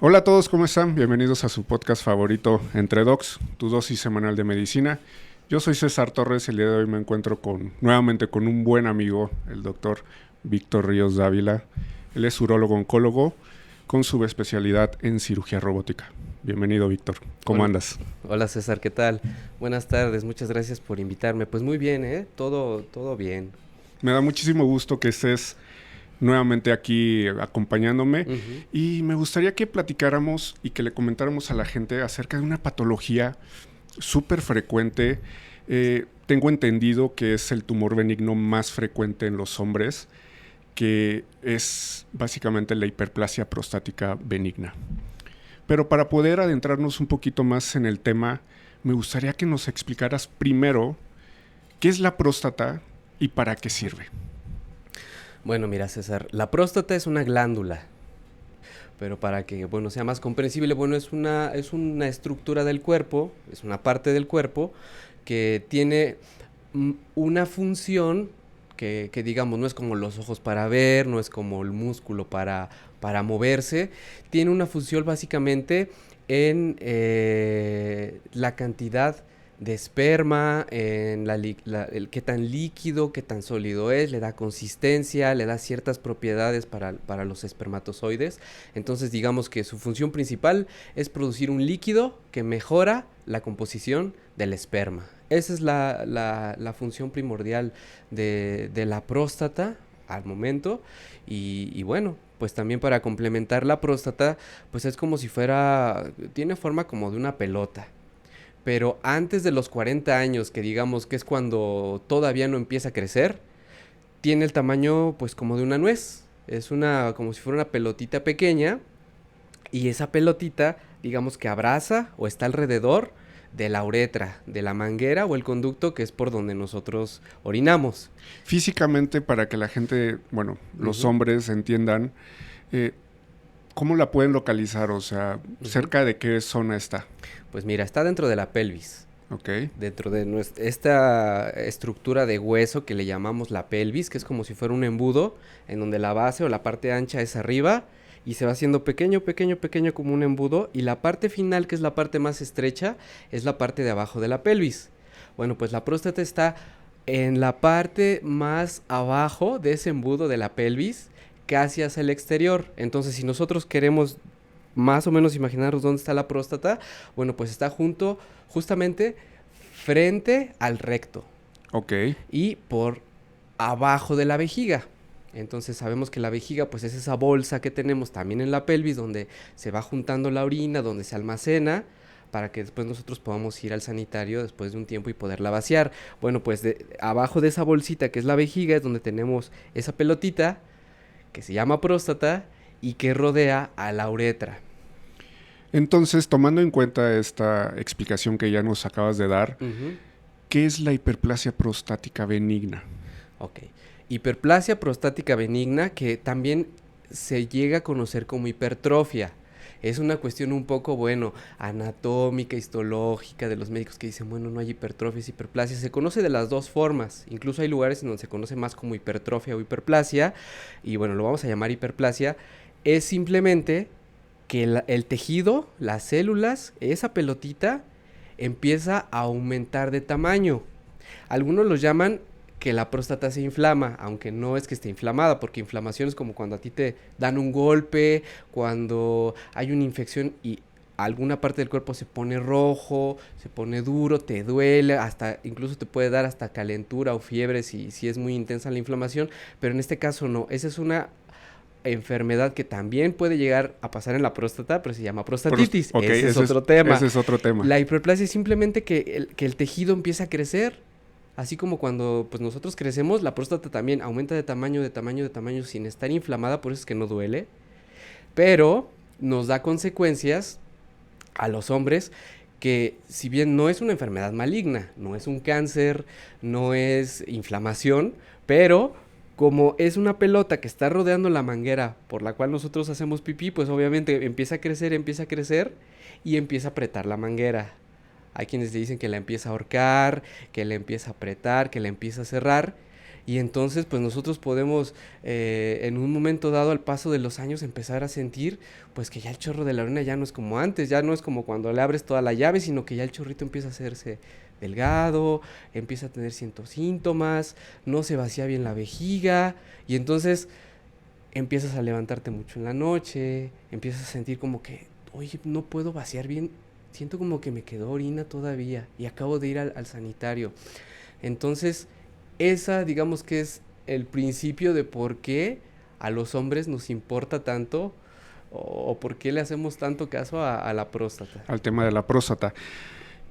Hola a todos, ¿cómo están? Bienvenidos a su podcast favorito, Entre Docs, tu dosis semanal de medicina. Yo soy César Torres y el día de hoy me encuentro nuevamente con un buen amigo, el doctor Víctor Ríos Dávila. Él es urólogo oncólogo con subespecialidad en cirugía robótica. Bienvenido, Víctor. ¿Cómo Hola, andas? hola César, ¿qué tal? Buenas tardes, muchas gracias por invitarme. Pues muy bien, ¿eh? Todo bien. Me da muchísimo gusto que estés nuevamente aquí acompañándome Ujú. y me gustaría que platicáramos y que le comentáramos a la gente acerca de una patología súper frecuente. Tengo entendido que es el tumor benigno más frecuente en los hombres, que es básicamente la hiperplasia prostática benigna. Pero para poder adentrarnos un poquito más en el tema, me gustaría que nos explicaras primero qué es la próstata y para qué sirve. Bueno, mira César, la próstata es una glándula, pero para que, bueno, sea más comprensible, bueno, es una estructura del cuerpo, es una parte del cuerpo que tiene una función que digamos, no es como los ojos para ver, no es como el músculo para moverse, tiene una función básicamente en la cantidad de esperma, en el qué tan líquido, qué tan sólido es, le da consistencia, le da ciertas propiedades para los espermatozoides. Entonces digamos que su función principal es producir un líquido que mejora la composición del esperma. Esa es la función primordial de la próstata al momento. Y bueno, pues también para complementar la próstata, pues es como si fuera, tiene forma como de una pelota. Pero antes de los 40 años, que digamos que es cuando todavía no empieza a crecer, tiene el tamaño pues como de una nuez. Es una, como si fuera una pelotita pequeña, y esa pelotita, digamos que abraza o está alrededor de la uretra, de la manguera o el conducto que es por donde nosotros orinamos. Físicamente, para que la gente, bueno, los Ujú, hombres entiendan, eh, ¿cómo la pueden localizar? O sea, ujú. ¿cerca de qué zona está? Pues mira, está dentro de la pelvis. ¿Ok? Dentro de esta estructura de hueso que le llamamos la pelvis, que es como si fuera un embudo, en donde la base o la parte ancha es arriba y se va haciendo pequeño, pequeño, pequeño como un embudo, y la parte final, que es la parte más estrecha, es la parte de abajo de la pelvis. Bueno, pues la próstata está en la parte más abajo de ese embudo de la pelvis, casi hacia el exterior. Entonces, si nosotros queremos más o menos imaginarnos dónde está la próstata, bueno, pues está justamente frente al recto Ok. y por abajo de la vejiga. Entonces sabemos que la vejiga pues es esa bolsa que tenemos también en la pelvis, donde se va juntando la orina, donde se almacena, para que después nosotros podamos ir al sanitario después de un tiempo y poderla vaciar. Bueno, pues abajo de esa bolsita que es la vejiga es donde tenemos esa pelotita que se llama próstata y que rodea a la uretra. Entonces, tomando en cuenta esta explicación que ya nos acabas de dar, Ujú. ¿qué es la hiperplasia prostática benigna? Ok. Hiperplasia prostática benigna, que también se llega a conocer como hipertrofia. Es una cuestión un poco, bueno, anatómica, histológica de los médicos que dicen, bueno, no hay hipertrofia, es hiperplasia. Se conoce de las dos formas. Incluso hay lugares en donde se conoce más como hipertrofia o hiperplasia. Y bueno, lo vamos a llamar hiperplasia. Es simplemente que el tejido, las células, esa pelotita, empieza a aumentar de tamaño. Algunos los llaman que la próstata se inflama, aunque no es que esté inflamada, porque inflamación es como cuando a ti te dan un golpe, cuando hay una infección y alguna parte del cuerpo se pone rojo, se pone duro, te duele, hasta incluso te puede dar hasta calentura o fiebre si es muy intensa la inflamación, pero en este caso no, esa es una enfermedad que también puede llegar a pasar en la próstata, pero se llama prostatitis, Ok, ese es otro tema. ese es otro tema. La hiperplasia es simplemente que el tejido empieza a crecer. Así como cuando pues nosotros crecemos, la próstata también aumenta de tamaño, de tamaño, de tamaño sin estar inflamada, por eso es que no duele, pero nos da consecuencias a los hombres que si bien no es una enfermedad maligna, no es un cáncer, no es inflamación, pero como es una pelota que está rodeando la manguera por la cual nosotros hacemos pipí, pues obviamente empieza a crecer y empieza a apretar la manguera. Hay quienes le dicen que la empieza a ahorcar, que la empieza a apretar, que la empieza a cerrar. Y entonces, pues nosotros podemos, en un momento dado, al paso de los años, empezar a sentir, pues que ya el chorro de la orina ya no es como antes, ya no es como cuando le abres toda la llave, sino que ya el chorrito empieza a hacerse delgado, empieza a tener ciertos síntomas, no se vacía bien la vejiga, y entonces empiezas a levantarte mucho en la noche, empiezas a sentir como que, oye, no puedo vaciar bien, siento como que me quedó orina todavía, y acabo de ir al sanitario. Entonces, esa digamos que es el principio de por qué a los hombres nos importa tanto o por qué le hacemos tanto caso a la próstata. Al tema de la próstata.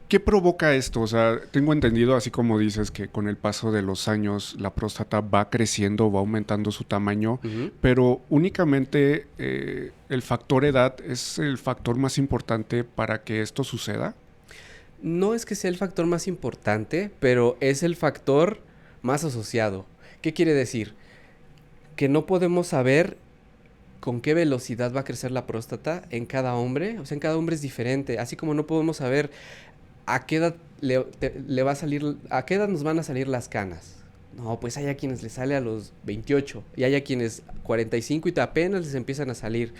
¿Qué provoca esto? O sea, tengo entendido, así como dices, que con el paso de los años la próstata va creciendo, va aumentando su tamaño, pero únicamente el factor edad es el factor más importante para que esto suceda. No es que sea el factor más importante, pero es el factor más asociado. ¿Qué quiere decir? Que no podemos saber con qué velocidad va a crecer la próstata en cada hombre. O sea, en cada hombre es diferente. Así como no podemos saber a qué edad le va a salir, a qué edad nos van a salir las canas. No, pues hay a quienes les sale a los 28 y hay a quienes 45 y apenas les empiezan a salir.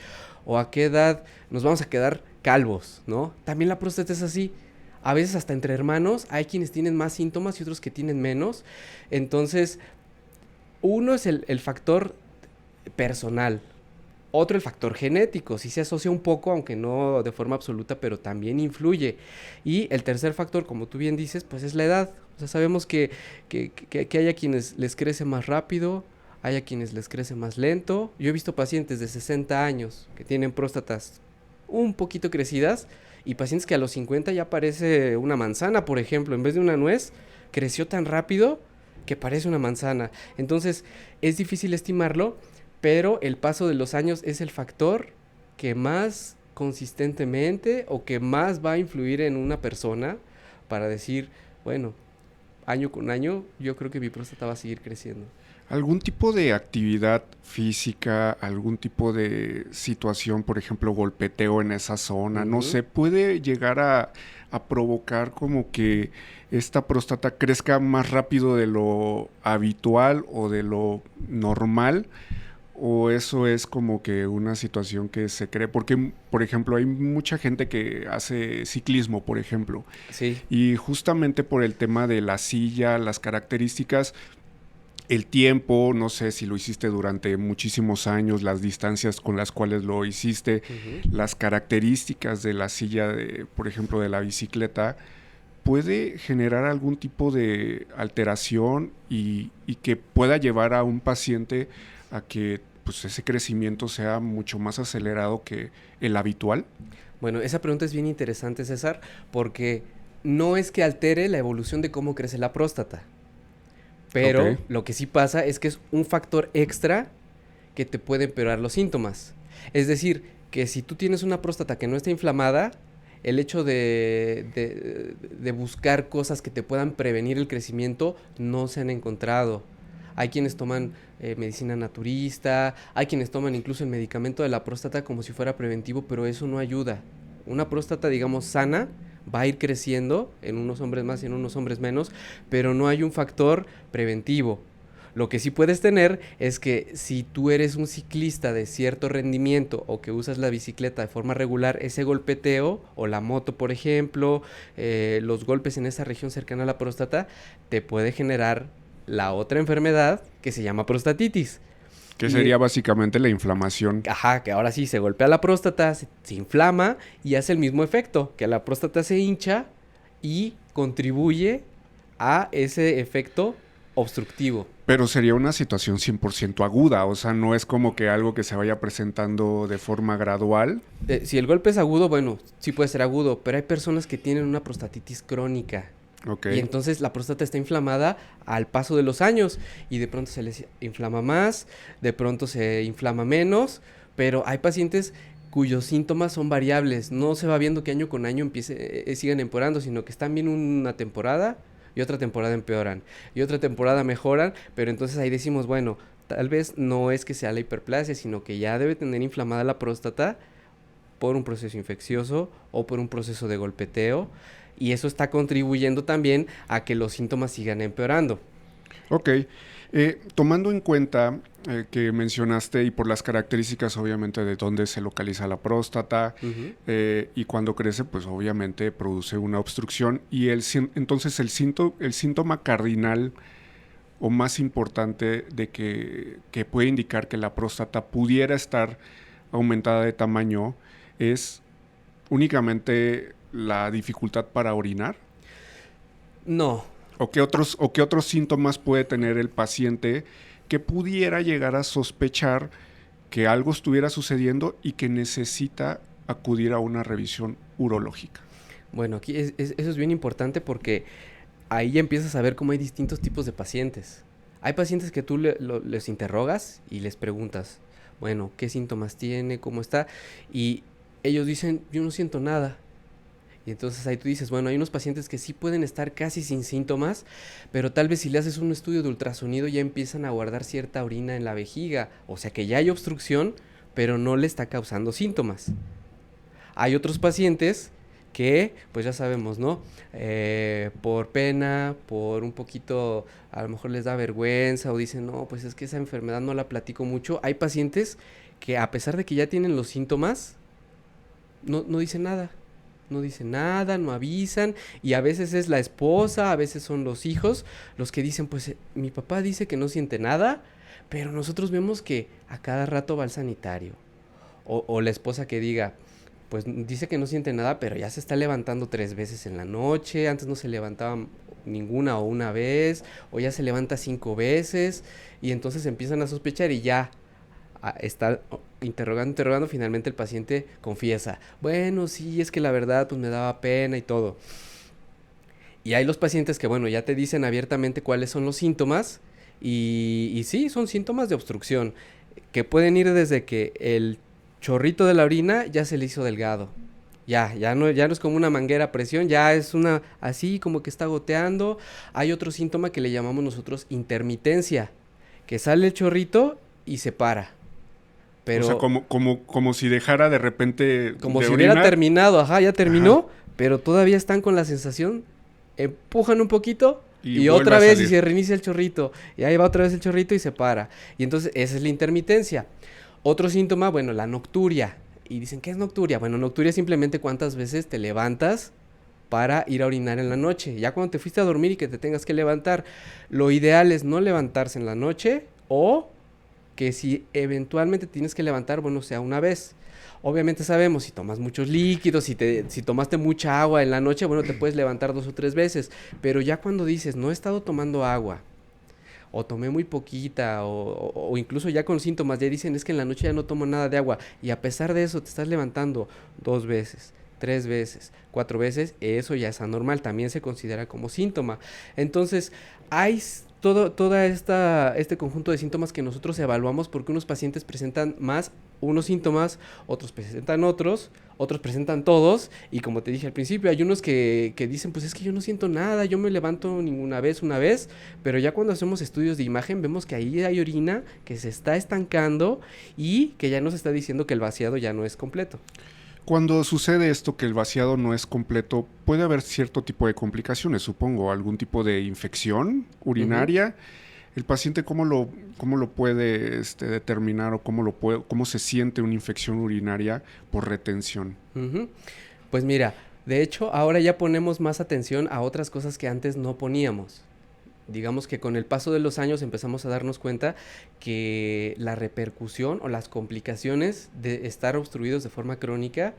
O a qué edad nos vamos a quedar calvos, ¿no? También la próstata es así. A veces hasta entre hermanos hay quienes tienen más síntomas y otros que tienen menos. Entonces, uno es el factor personal. Otro, el factor genético, sí se asocia un poco, aunque no de forma absoluta, pero también influye. Y el tercer factor, como tú bien dices, pues es la edad. O sea, sabemos que hay a quienes les crece más rápido, hay a quienes les crece más lento. Yo he visto pacientes de 60 años que tienen próstatas un poquito crecidas y pacientes que a los 50 ya parece una manzana, por ejemplo, en vez de una nuez, creció tan rápido que parece una manzana. Entonces, es difícil estimarlo, pero el paso de los años es el factor que más consistentemente o que más va a influir en una persona para decir, bueno, año con año, yo creo que mi próstata va a seguir creciendo. ¿Algún tipo de actividad física, algún tipo de situación, por ejemplo, golpeteo en esa zona, no sé, puede llegar a provocar como que esta próstata crezca más rápido de lo habitual o de lo normal? ¿O eso es como que una situación que se cree? Porque, por ejemplo, hay mucha gente que hace ciclismo, por ejemplo. Sí. Y justamente por el tema de la silla, las características, el tiempo, no sé si lo hiciste durante muchísimos años, las distancias con las cuales lo hiciste, las características de la silla, por ejemplo, de la bicicleta, puede generar algún tipo de alteración y que pueda llevar a un paciente a que pues ese crecimiento sea mucho más acelerado que el habitual. Bueno, esa pregunta es bien interesante, César, porque no es que altere la evolución de cómo crece la próstata, pero lo que sí pasa es que es un factor extra que te puede empeorar los síntomas. Es decir, que si tú tienes una próstata que no está inflamada, el hecho de buscar cosas que te puedan prevenir el crecimiento no se han encontrado. Hay quienes toman medicina naturista, hay quienes toman incluso el medicamento de la próstata como si fuera preventivo, pero eso no ayuda. Una próstata, digamos, sana, va a ir creciendo en unos hombres más y en unos hombres menos, pero no hay un factor preventivo. Lo que sí puedes tener es que si tú eres un ciclista de cierto rendimiento o que usas la bicicleta de forma regular, ese golpeteo o la moto, por ejemplo, los golpes en esa región cercana a la próstata, te puede generar la otra enfermedad que se llama prostatitis. Que sería básicamente la inflamación. Ajá, que ahora sí se golpea la próstata, se inflama y hace el mismo efecto, que la próstata se hincha y contribuye a ese efecto obstructivo. Pero sería una situación 100% aguda, o sea, no es como que algo que se vaya presentando de forma gradual. Si el golpe es agudo, bueno, sí puede ser agudo, pero hay personas que tienen una prostatitis crónica. Okay. Y entonces la próstata está inflamada al paso de los años y de pronto se les inflama más, de pronto se inflama menos, pero hay pacientes cuyos síntomas son variables, no se va viendo que año con año sigan empeorando, sino que están bien una temporada y otra temporada empeoran y otra temporada mejoran, pero entonces ahí decimos, bueno, tal vez no es que sea la hiperplasia, sino que ya debe tener inflamada la próstata por un proceso infeccioso o por un proceso de golpeteo. Y eso está contribuyendo también a que los síntomas sigan empeorando. Ok. Tomando en cuenta que mencionaste y por las características obviamente de dónde se localiza la próstata Ujú. y cuando crece pues obviamente produce una obstrucción y entonces el síntoma cardinal o más importante de que puede indicar que la próstata pudiera estar aumentada de tamaño es únicamente la dificultad para orinar. No, O qué otros síntomas puede tener el paciente que pudiera llegar a sospechar que algo estuviera sucediendo y que necesita acudir a una revisión urológica? bueno, aquí eso es bien importante porque ahí ya empiezas a ver cómo hay distintos tipos de pacientes. Hay pacientes que tú les interrogas y les preguntas, bueno, ¿qué síntomas tiene? ¿Cómo está? Y ellos dicen, yo no siento nada. Y entonces ahí tú dices, bueno, hay unos pacientes que sí pueden estar casi sin síntomas, pero tal vez si le haces un estudio de ultrasonido ya empiezan a guardar cierta orina en la vejiga, o sea que ya hay obstrucción, pero no le está causando síntomas. Hay otros pacientes que, pues ya sabemos, ¿no? Por pena, por un poquito, a lo mejor les da vergüenza o dicen, no, pues es que esa enfermedad no la platico mucho. Hay pacientes que a pesar de que ya tienen los síntomas, no dicen nada. No dicen nada, no avisan, y a veces es la esposa, a veces son los hijos los que dicen, pues mi papá dice que no siente nada, pero nosotros vemos que a cada rato va al sanitario. O la esposa que diga, pues dice que no siente nada, pero ya se está levantando 3 veces en la noche, antes no se levantaba ninguna o una vez, o ya se levanta 5 veces, y entonces empiezan a sospechar y ya está interrogando, finalmente el paciente confiesa, bueno, sí, es que la verdad pues me daba pena y todo. Y hay los pacientes que, bueno, ya te dicen abiertamente cuáles son los síntomas, y sí, son síntomas de obstrucción, que pueden ir desde que el chorrito de la orina ya se le hizo delgado. Ya no es como una manguera a presión, ya es una así como que está goteando. Hay otro síntoma que le llamamos nosotros intermitencia, que sale el chorrito y se para. O sea, Pero como si dejara de repente como de si hubiera orinar. terminado, ajá, ya Ajá. terminó, pero todavía están con la sensación, empujan un poquito Y y vuelve otra a vez y salir. se reinicia el chorrito, y ahí va otra vez el chorrito y se para. Y entonces esa es la intermitencia. Otro síntoma, bueno, la nocturia. Y dicen, ¿qué es nocturia? Bueno, nocturia es simplemente cuántas veces te levantas para ir a orinar en la noche. Ya cuando te fuiste a dormir y que te tengas que levantar, lo ideal es no levantarse en la noche, o que si eventualmente tienes que levantar, bueno, sea una vez. Obviamente sabemos, si tomas muchos líquidos, si tomaste mucha agua en la noche, bueno, te puedes levantar 2 o 3 veces. Pero ya cuando dices, no he estado tomando agua, o tomé muy poquita, o incluso ya con síntomas, ya dicen, es que en la noche ya no tomo nada de agua, y a pesar de eso te estás levantando 2 veces, 3 veces, 4 veces, eso ya es anormal, también se considera como síntoma. Entonces, hay este conjunto de síntomas que nosotros evaluamos porque unos pacientes presentan más unos síntomas, otros presentan otros presentan todos, y como te dije al principio, hay unos que dicen, pues es que yo no siento nada, yo me levanto ninguna vez, una vez, pero ya cuando hacemos estudios de imagen vemos que ahí hay orina que se está estancando y que ya nos está diciendo que el vaciado ya no es completo. Cuando sucede esto, que el vaciado no es completo, puede haber cierto tipo de complicaciones, supongo, algún tipo de infección Ujú, urinaria. ¿El paciente cómo lo puede determinar o cómo se siente una infección urinaria por retención? ujú. Pues mira, de hecho ahora ya ponemos más atención a otras cosas que antes no poníamos. Digamos que con el paso de los años empezamos a darnos cuenta que la repercusión o las complicaciones de estar obstruidos de forma crónica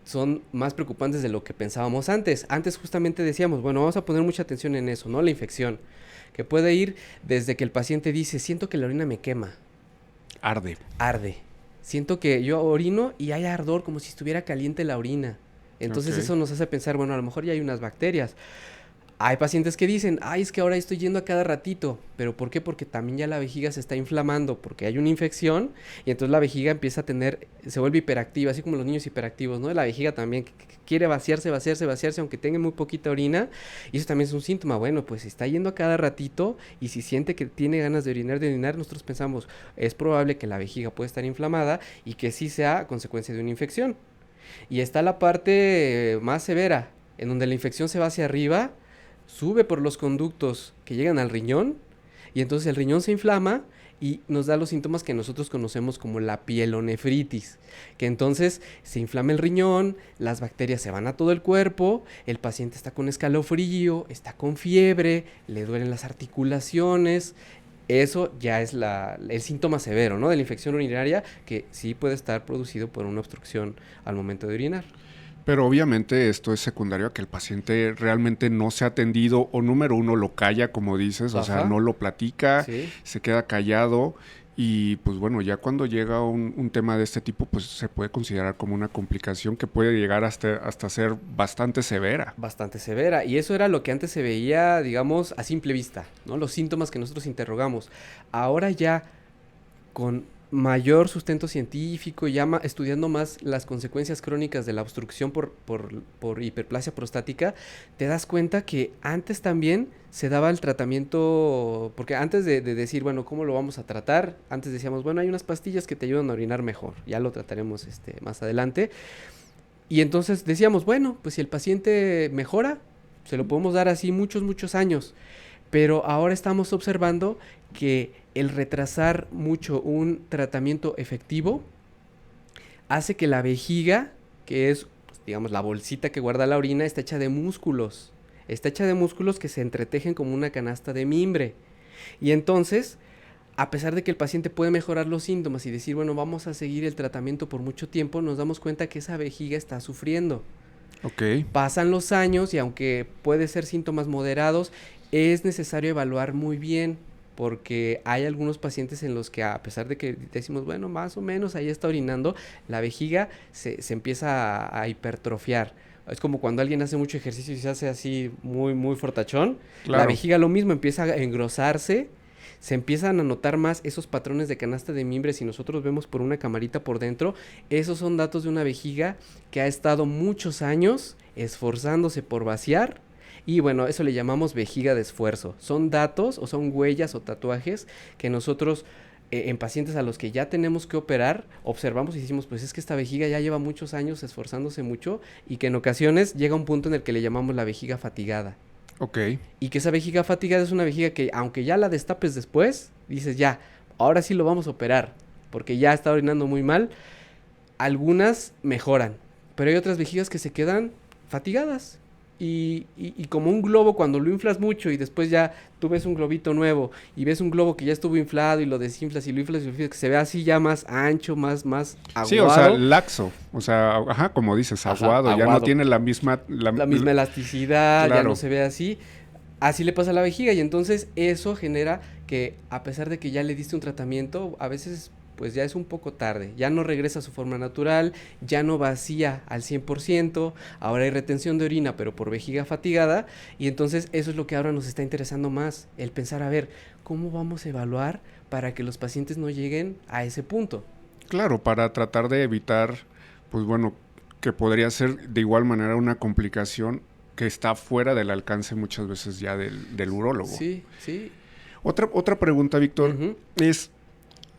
son más preocupantes de lo que pensábamos antes. Antes justamente decíamos, bueno, vamos a poner mucha atención en eso, ¿no? La infección, que puede ir desde que el paciente dice, siento que la orina me quema, Arde. arde. Siento que yo orino y hay ardor como si estuviera caliente la orina. Ok. Entonces eso nos hace pensar, bueno, a lo mejor ya hay unas bacterias. Hay pacientes que dicen, ay, es que ahora estoy yendo a cada ratito. ¿Pero por qué? Porque también ya la vejiga se está inflamando, porque hay una infección, y entonces la vejiga empieza a se vuelve hiperactiva, así como los niños hiperactivos, ¿no? La vejiga también quiere vaciarse, vaciarse, vaciarse, aunque tenga muy poquita orina, y eso también es un síntoma. Bueno, pues si está yendo a cada ratito, y si siente que tiene ganas de orinar, nosotros pensamos, es probable que la vejiga puede estar inflamada, y que sí sea consecuencia de una infección. Y está la parte más severa, en donde la infección se va hacia arriba, sube por los conductos que llegan al riñón, Y entonces el riñón se inflama y nos da los síntomas que nosotros conocemos como la pielonefritis, que entonces se inflama el riñón, las bacterias se van a todo el cuerpo, el paciente está con escalofrío, está con fiebre, le duelen las articulaciones. Eso ya es el síntoma severo, ¿no? De la infección urinaria, que sí puede estar producido por una obstrucción al momento de orinar. Pero obviamente esto es secundario a que el paciente realmente no se ha atendido o número uno lo calla, como dices, o sea, Ajá. no lo platica, Sí. se queda callado y pues bueno, ya cuando llega un tema de este tipo, pues se puede considerar como una complicación que puede llegar hasta ser bastante severa. Bastante severa. Y eso era lo que antes se veía, digamos, a simple vista, ¿no? Los síntomas que nosotros interrogamos. Ahora ya con mayor sustento científico, ya estudiando más las consecuencias crónicas de la obstrucción por hiperplasia prostática, te das cuenta que antes también se daba el tratamiento, porque antes de decir, bueno, ¿cómo lo vamos a tratar? Antes decíamos, bueno, hay unas pastillas que te ayudan a orinar mejor, ya lo trataremos más adelante. Y entonces decíamos, bueno, pues si el paciente mejora, se lo podemos dar así muchos, muchos años. Pero ahora estamos observando que el retrasar mucho un tratamiento efectivo hace que la vejiga, que es, pues, digamos, la bolsita que guarda la orina, está hecha de músculos. Está hecha de músculos que se entretejen como una canasta de mimbre. Y entonces, a pesar de que el paciente puede mejorar los síntomas y decir, bueno, vamos a seguir el tratamiento por mucho tiempo, nos damos cuenta que esa vejiga está sufriendo. Ok. Pasan los años y aunque puede ser síntomas moderados, es necesario evaluar muy bien porque hay algunos pacientes en los que a pesar de que decimos, bueno, más o menos ahí está orinando, la vejiga se empieza a hipertrofiar. Es como cuando alguien hace mucho ejercicio y se hace así muy, muy fortachón. La Claro. vejiga lo mismo, empieza a engrosarse, se empiezan a notar más esos patrones de canasta de mimbre. Si nosotros vemos por una camarita por dentro, esos son datos de una vejiga que ha estado muchos años esforzándose por vaciar. Y bueno, eso le llamamos vejiga de esfuerzo. Son datos o son huellas o tatuajes que nosotros en pacientes a los que ya tenemos que operar, observamos y decimos, pues es que esta vejiga ya lleva muchos años esforzándose mucho y que en ocasiones llega un punto en el que le llamamos la vejiga fatigada. Ok. Y que esa vejiga fatigada es una vejiga que aunque ya la destapes después, dices ya, ahora sí lo vamos a operar, porque ya está orinando muy mal. Algunas mejoran, pero hay otras vejigas que se quedan fatigadas. Y como un globo cuando lo inflas mucho y después ya tú ves un globito nuevo y ves un globo que ya estuvo inflado y lo desinflas y lo inflas y lo inflas, que se ve así ya más ancho, más Sí, o sea, aguado. laxo. O sea, ajá, como dices, Ajá, aguado. Ya no aguado. tiene la misma... La misma elasticidad, ya claro. no se ve así. Así le pasa a la vejiga y entonces eso genera que a pesar de que ya le diste un tratamiento, a veces pues ya es un poco tarde, ya no regresa a su forma natural, ya no vacía al 100%, ahora hay retención de orina pero por vejiga fatigada y entonces eso es lo que ahora nos está interesando más, el pensar a ver cómo vamos a evaluar para que los pacientes no lleguen a ese punto. Claro, para tratar de evitar, pues bueno, que podría ser de igual manera una complicación que está fuera del alcance muchas veces ya del urólogo. Sí, sí. Otra pregunta, Víctor, Uh-huh. es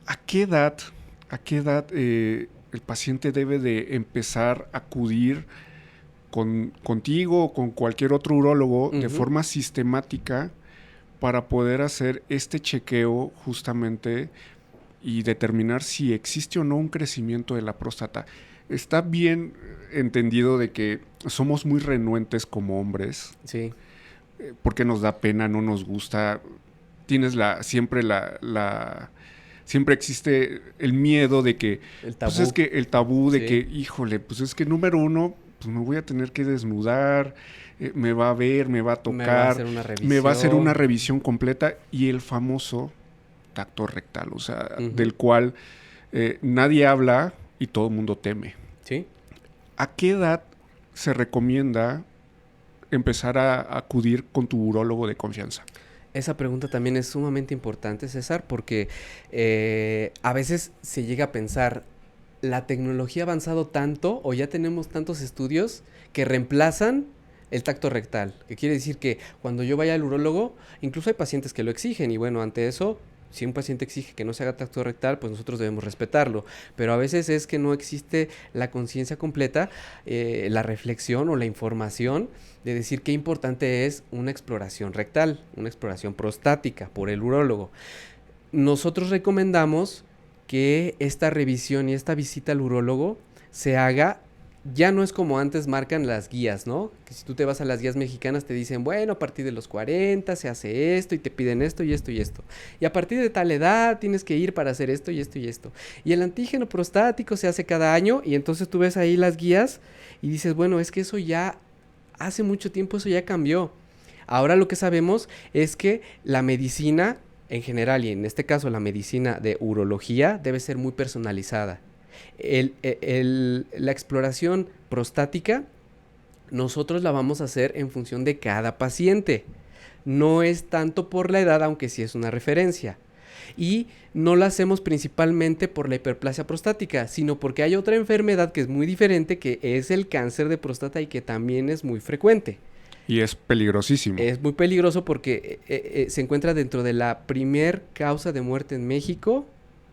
¿a qué edad el paciente debe de empezar a acudir contigo o con cualquier otro urólogo de Uh-huh. forma sistemática para poder hacer este chequeo justamente y determinar si existe o no un crecimiento de la próstata? Está bien entendido de que somos muy renuentes como hombres, Sí. porque nos da pena, no nos gusta. Tienes siempre existe el miedo de que, El tabú. pues es que el tabú de Sí. que, híjole, pues es que número uno, pues me voy a tener que desnudar, me va a ver, me va a tocar, Me va a hacer una revisión. me va a hacer una revisión completa y el famoso tacto rectal, o sea, Uh-huh. del cual nadie habla y todo el mundo teme. Sí. ¿A qué edad se recomienda empezar a acudir con tu urólogo de confianza? Esa pregunta también es sumamente importante, César, porque a veces se llega a pensar, la tecnología ha avanzado tanto o ya tenemos tantos estudios que reemplazan el tacto rectal, que quiere decir que cuando yo vaya al urólogo, incluso hay pacientes que lo exigen y bueno, ante eso Si un paciente exige que no se haga tacto rectal, pues nosotros debemos respetarlo. Pero a veces es que no existe la conciencia completa, la reflexión o la información de decir qué importante es una exploración rectal, una exploración prostática por el urólogo. Nosotros recomendamos que esta revisión y esta visita al urólogo se haga. Ya no es como antes marcan las guías, ¿no? Que si tú te vas a las guías mexicanas te dicen, bueno, a partir de los 40 se hace esto y te piden esto y esto y esto. Y a partir de tal edad tienes que ir para hacer esto y esto y esto. Y el antígeno prostático se hace cada año y entonces tú ves ahí las guías y dices, bueno, es que eso ya, hace mucho tiempo eso ya cambió. Ahora lo que sabemos es que la medicina en general y en este caso la medicina de urología debe ser muy personalizada. La exploración prostática nosotros la vamos a hacer en función de cada paciente. No es tanto por la edad, aunque sí es una referencia. Y no la hacemos principalmente por la hiperplasia prostática, sino porque hay otra enfermedad que es muy diferente, que es el cáncer de próstata y que también es muy frecuente. Y es peligrosísimo. Es muy peligroso porque se encuentra dentro de la primer causa de muerte en México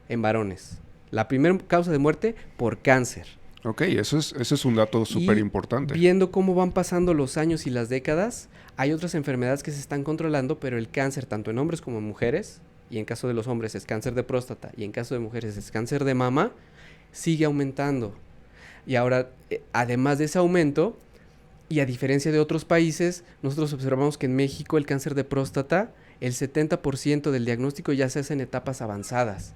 en varones. La primera causa de muerte por cáncer. Ok, eso es un dato súper importante. Viendo cómo van pasando los años y las décadas, hay otras enfermedades que se están controlando, pero el cáncer, tanto en hombres como en mujeres, y en caso de los hombres es cáncer de próstata, y en caso de mujeres es cáncer de mama, sigue aumentando. Y ahora, además de ese aumento, y a diferencia de otros países, nosotros observamos que en México el cáncer de próstata, el 70% del diagnóstico ya se hace en etapas avanzadas.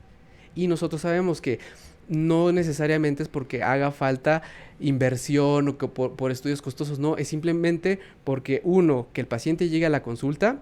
Y nosotros sabemos que no necesariamente es porque haga falta inversión o que por estudios costosos, no, es simplemente porque uno, que el paciente llegue a la consulta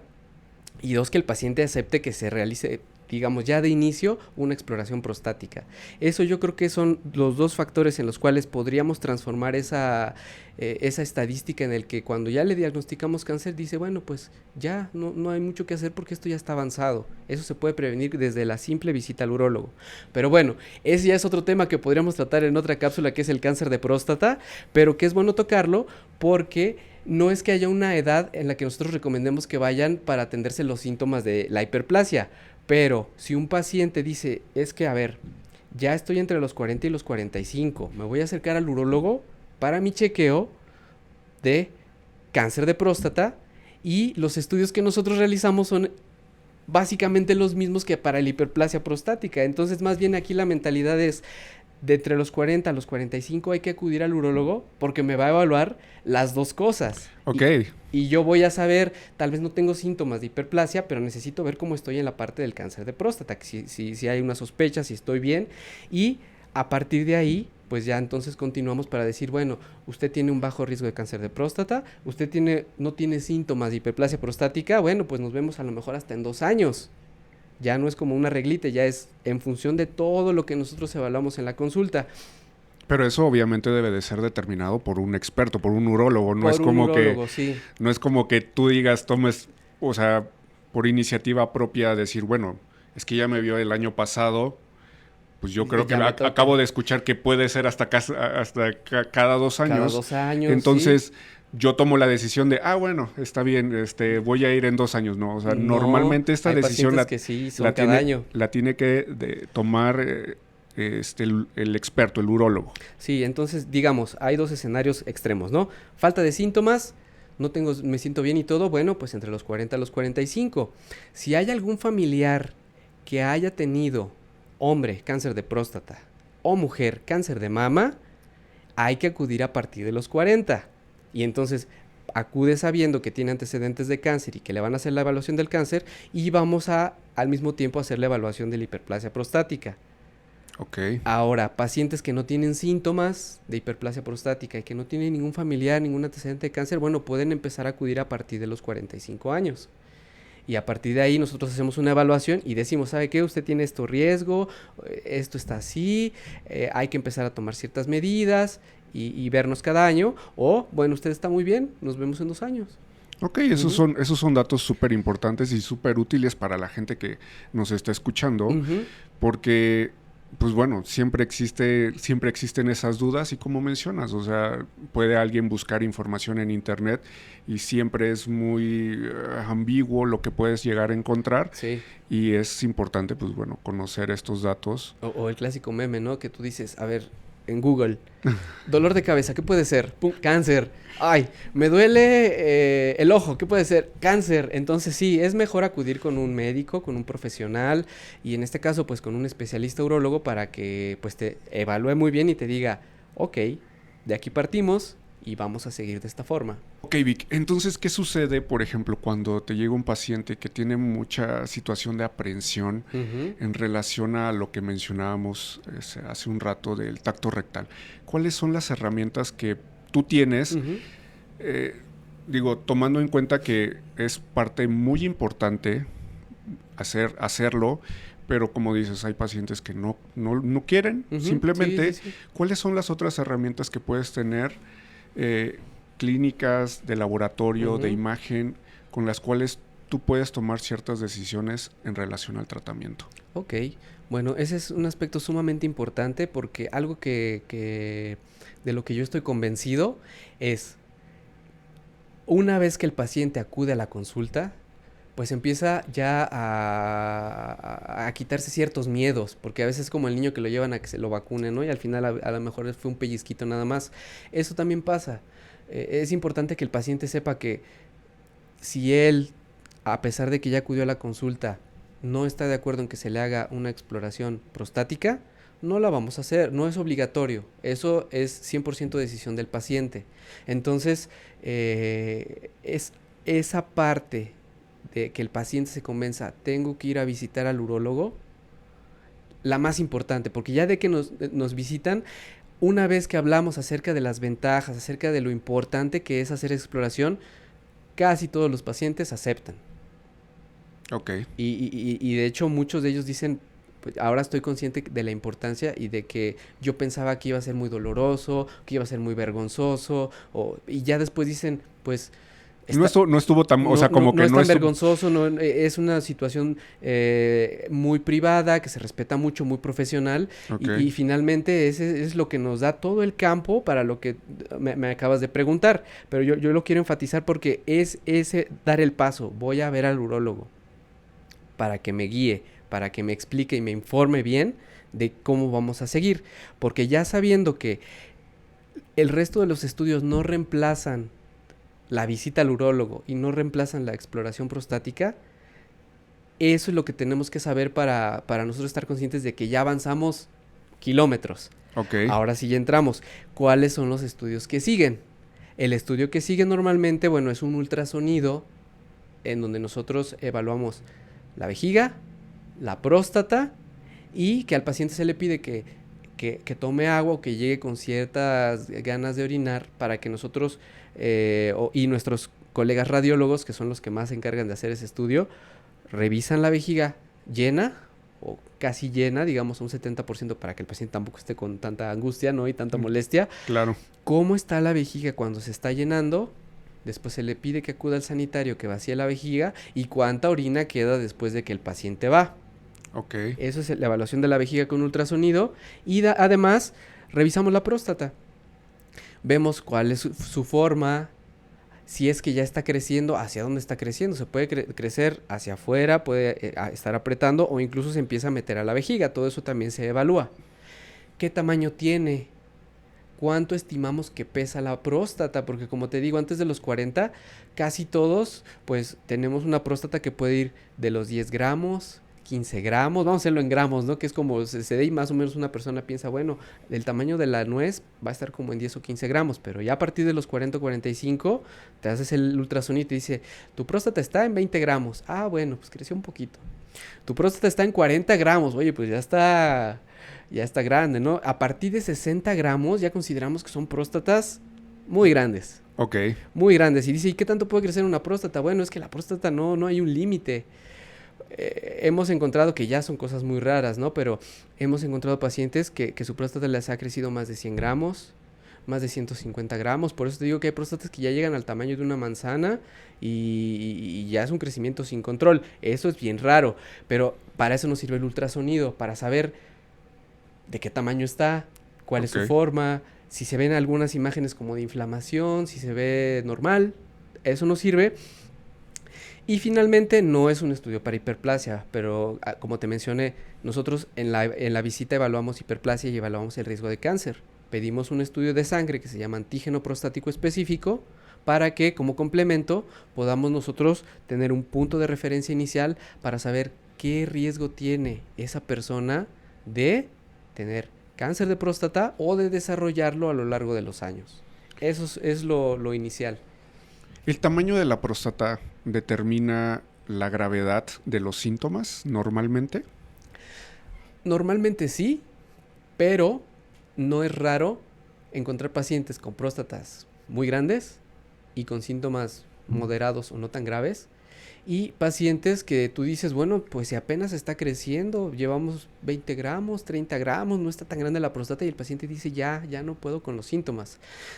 y dos, que el paciente acepte que se realice, digamos, ya de inicio una exploración prostática. Eso yo creo que son los dos factores en los cuales podríamos transformar esa estadística en el que cuando ya le diagnosticamos cáncer dice, bueno, pues ya no hay mucho que hacer porque esto ya está avanzado. Eso se puede prevenir desde la simple visita al urólogo. Pero bueno, ese ya es otro tema que podríamos tratar en otra cápsula, que es el cáncer de próstata, pero que es bueno tocarlo porque no es que haya una edad en la que nosotros recomendemos que vayan para atenderse los síntomas de la hiperplasia. Pero si un paciente dice, es que, a ver, ya estoy entre los 40 y los 45, me voy a acercar al urólogo para mi chequeo de cáncer de próstata y los estudios que nosotros realizamos son básicamente los mismos que para la hiperplasia prostática. Entonces, más bien aquí la mentalidad es, de entre los 40 a los 45 hay que acudir al urólogo porque me va a evaluar las dos cosas. Ok. Y yo voy a saber, tal vez no tengo síntomas de hiperplasia, pero necesito ver cómo estoy en la parte del cáncer de próstata, si hay una sospecha, si estoy bien. Y a partir de ahí, pues ya entonces continuamos para decir, bueno, usted tiene un bajo riesgo de cáncer de próstata, usted no tiene síntomas de hiperplasia prostática, bueno, pues nos vemos a lo mejor hasta en 2 años. Ya no es como una reglita, ya es en función de todo lo que nosotros evaluamos en la consulta. Pero eso obviamente debe de ser determinado por un experto, por un urólogo. No es como que sí. No es como que tú digas, tomes, o sea, por iniciativa propia decir, bueno, es que ya me vio el año pasado, pues yo creo que acabo de escuchar que puede ser hasta cada 2 años. Cada 2 años. Entonces, sí, yo tomo la decisión de, bueno, está bien, voy a ir en 2 años, ¿no? O sea, normalmente esta decisión la tiene que tomar el experto, el urólogo. Sí, entonces, digamos, hay 2 escenarios extremos, ¿no? Falta de síntomas, me siento bien y todo, bueno, pues entre los 40 a los 45. Si hay algún familiar que haya tenido, hombre, cáncer de próstata, o mujer, cáncer de mama, hay que acudir a partir de los 40. Y entonces acude sabiendo que tiene antecedentes de cáncer y que le van a hacer la evaluación del cáncer y vamos al mismo tiempo hacer la evaluación de la hiperplasia prostática. Okay. Ahora, pacientes que no tienen síntomas de hiperplasia prostática y que no tienen ningún familiar, ningún antecedente de cáncer, bueno, pueden empezar a acudir a partir de los 45 años. Y a partir de ahí nosotros hacemos una evaluación y decimos, ¿sabe qué? Usted tiene esto riesgo, esto está así, hay que empezar a tomar ciertas medidas y vernos cada año. O, bueno, usted está muy bien, nos vemos en 2 años. Ok, esos son datos súper importantes y súper útiles para la gente que nos está escuchando, porque pues bueno, siempre existen esas dudas y como mencionas, o sea, puede alguien buscar información en internet y siempre es muy ambiguo lo que puedes llegar a encontrar Sí. y es importante, pues bueno, conocer estos datos. O el clásico meme, ¿no? Que tú dices, a ver, en Google, dolor de cabeza, ¿qué puede ser? Pum, cáncer. Ay, me duele el ojo, ¿qué puede ser? Cáncer. Entonces sí, es mejor acudir con un médico, con un profesional y en este caso pues con un especialista urólogo para que pues te evalúe muy bien y te diga, ok, de aquí partimos y vamos a seguir de esta forma. Ok, Vic, entonces, ¿qué sucede, por ejemplo, cuando te llega un paciente que tiene mucha situación de aprehensión Ujú, en relación a lo que mencionábamos hace un rato del tacto rectal? ¿Cuáles son las herramientas que tú tienes? ujú. Eh, Digo, tomando en cuenta que es parte muy importante hacerlo, pero como dices, hay pacientes que no quieren, Ujú, sí, sí, simplemente, sí. ¿cuáles son las otras herramientas que puedes tener, eh, clínicas, de laboratorio, de Ujú. imagen, con las cuales tú puedes tomar ciertas decisiones en relación al tratamiento? Ok, bueno, ese es un aspecto sumamente importante porque algo que de lo que yo estoy convencido es, una vez que el paciente acude a la consulta, pues empieza ya a quitarse ciertos miedos, porque a veces es como el niño que lo llevan a que se lo vacunen, ¿no? Y al final a lo mejor fue un pellizquito nada más. Eso también pasa. Es importante que el paciente sepa que si él, a pesar de que ya acudió a la consulta, no está de acuerdo en que se le haga una exploración prostática, no la vamos a hacer, no es obligatorio, eso es 100% decisión del paciente. Entonces, es esa parte de que el paciente se convenza, tengo que ir a visitar al urólogo, la más importante, porque ya de que nos visitan, una vez que hablamos acerca de las ventajas, acerca de lo importante que es hacer exploración, casi todos los pacientes aceptan. Ok. Y de hecho muchos de ellos dicen, pues ahora estoy consciente de la importancia y de que yo pensaba que iba a ser muy doloroso, que iba a ser muy vergonzoso, y ya después dicen, pues está, No estuvo tan, o sea, como no que es no tan estuvo, vergonzoso, no, es una situación muy privada, que se respeta mucho, muy profesional, ok. y finalmente ese es lo que nos da todo el campo para lo que me acabas de preguntar, pero yo lo quiero enfatizar porque es ese dar el paso, voy a ver al urólogo para que me guíe, para que me explique y me informe bien de cómo vamos a seguir. Porque ya sabiendo que el resto de los estudios no reemplazan la visita al urólogo y no reemplazan la exploración prostática, eso es lo que tenemos que saber para nosotros estar conscientes de que ya avanzamos kilómetros. Ok. Ahora sí ya entramos. ¿Cuáles son los estudios que siguen? El estudio que sigue normalmente, bueno, es un ultrasonido en donde nosotros evaluamos la vejiga, la próstata y que al paciente se le pide que tome agua o que llegue con ciertas ganas de orinar para que nosotros y nuestros colegas radiólogos, que son los que más se encargan de hacer ese estudio, revisan la vejiga llena o casi llena, digamos un 70% para que el paciente tampoco esté con tanta angustia, ¿no? Y tanta molestia. Claro. ¿Cómo está la vejiga cuando se está llenando? Después se le pide que acuda al sanitario que vacíe la vejiga y cuánta orina queda después de que el paciente va. Ok. Eso es la evaluación de la vejiga con ultrasonido y además revisamos la próstata. Vemos cuál es su forma, si es que ya está creciendo, hacia dónde está creciendo. Se puede crecer hacia afuera, puede estar apretando o incluso se empieza a meter a la vejiga. Todo eso también se evalúa. ¿Qué tamaño tiene? ¿Cuánto estimamos que pesa la próstata? Porque como te digo, antes de los 40, casi todos, pues tenemos una próstata que puede ir de los 10 gramos, 15 gramos, vamos a hacerlo en gramos, ¿no? Que es como se ve y más o menos una persona piensa, bueno, el tamaño de la nuez va a estar como en 10 o 15 gramos, pero ya a partir de los 40 o 45, te haces el ultrasonido y te dice, tu próstata está en 20 gramos. Ah, bueno, pues creció un poquito. Tu próstata está en 40 gramos, oye, pues ya está grande, ¿no? A partir de 60 gramos ya consideramos que son próstatas muy grandes. Ok. Muy grandes. Y dice, ¿y qué tanto puede crecer una próstata? Bueno, es que la próstata no hay un límite. Hemos encontrado que ya son cosas muy raras, ¿no? Pero hemos encontrado pacientes que su próstata les ha crecido más de 100 gramos, más de 150 gramos. Por eso te digo que hay próstatas que ya llegan al tamaño de una manzana y ya es un crecimiento sin control. Eso es bien raro. Pero para eso nos sirve el ultrasonido, para saber de qué tamaño está, cuál es su Ok. forma, si se ven algunas imágenes como de inflamación, si se ve normal, eso nos sirve. Y finalmente no es un estudio para hiperplasia, pero como te mencioné, nosotros en la visita evaluamos hiperplasia y evaluamos el riesgo de cáncer. Pedimos un estudio de sangre que se llama antígeno prostático específico para que como complemento podamos nosotros tener un punto de referencia inicial para saber qué riesgo tiene esa persona de tener cáncer de próstata o de desarrollarlo a lo largo de los años. Eso es lo inicial. ¿El tamaño de la próstata determina la gravedad de los síntomas normalmente? Normalmente sí, pero no es raro encontrar pacientes con próstatas muy grandes y con síntomas moderados o no tan graves. Y pacientes que tú dices, bueno, pues si apenas está creciendo, llevamos 20 gramos, 30 gramos, no está tan grande la próstata y el paciente dice, ya no puedo con los síntomas.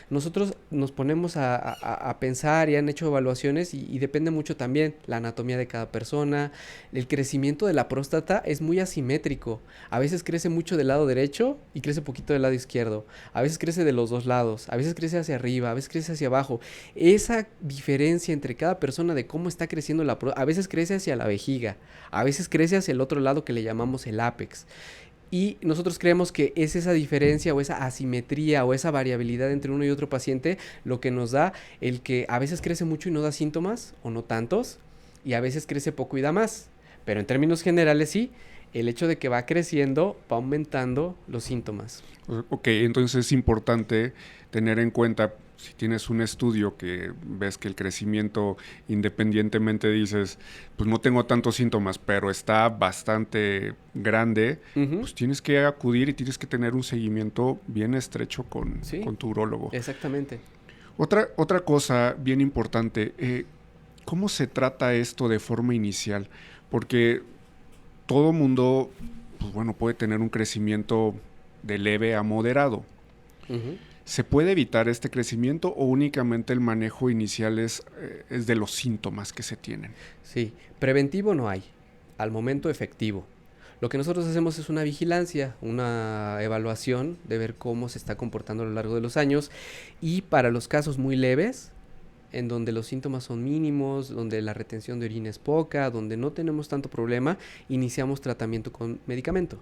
Nosotros nos ponemos a pensar y han hecho evaluaciones y depende mucho también la anatomía de cada persona. El crecimiento de la próstata es muy asimétrico. A veces crece mucho del lado derecho y crece poquito del lado izquierdo. A veces crece de los dos lados, a veces crece hacia arriba, a veces crece hacia abajo. Esa diferencia entre cada persona de cómo está creciendo a veces crece hacia la vejiga, a veces crece hacia el otro lado que le llamamos el ápex. Y nosotros creemos que es esa diferencia o esa asimetría o esa variabilidad entre uno y otro paciente lo que nos da el que a veces crece mucho y no da síntomas o no tantos, y a veces crece poco y da más. Pero en términos generales sí, el hecho de que va creciendo va aumentando los síntomas. Ok, entonces es importante tener en cuenta, si tienes un estudio que ves que el crecimiento, independientemente dices, pues no tengo tantos síntomas, pero está bastante grande, Ujú. pues tienes que acudir y tienes que tener un seguimiento bien estrecho Sí, con tu urólogo. exactamente. Otra cosa bien importante, ¿cómo se trata esto de forma inicial? Porque todo mundo, pues bueno, puede tener un crecimiento de leve a moderado. Ujú. ¿Se puede evitar este crecimiento o únicamente el manejo inicial es de los síntomas que se tienen? Sí, preventivo no hay, al momento efectivo. Lo que nosotros hacemos es una vigilancia, una evaluación de ver cómo se está comportando a lo largo de los años, y para los casos muy leves, en donde los síntomas son mínimos, donde la retención de orina es poca, donde no tenemos tanto problema, iniciamos tratamiento con medicamento,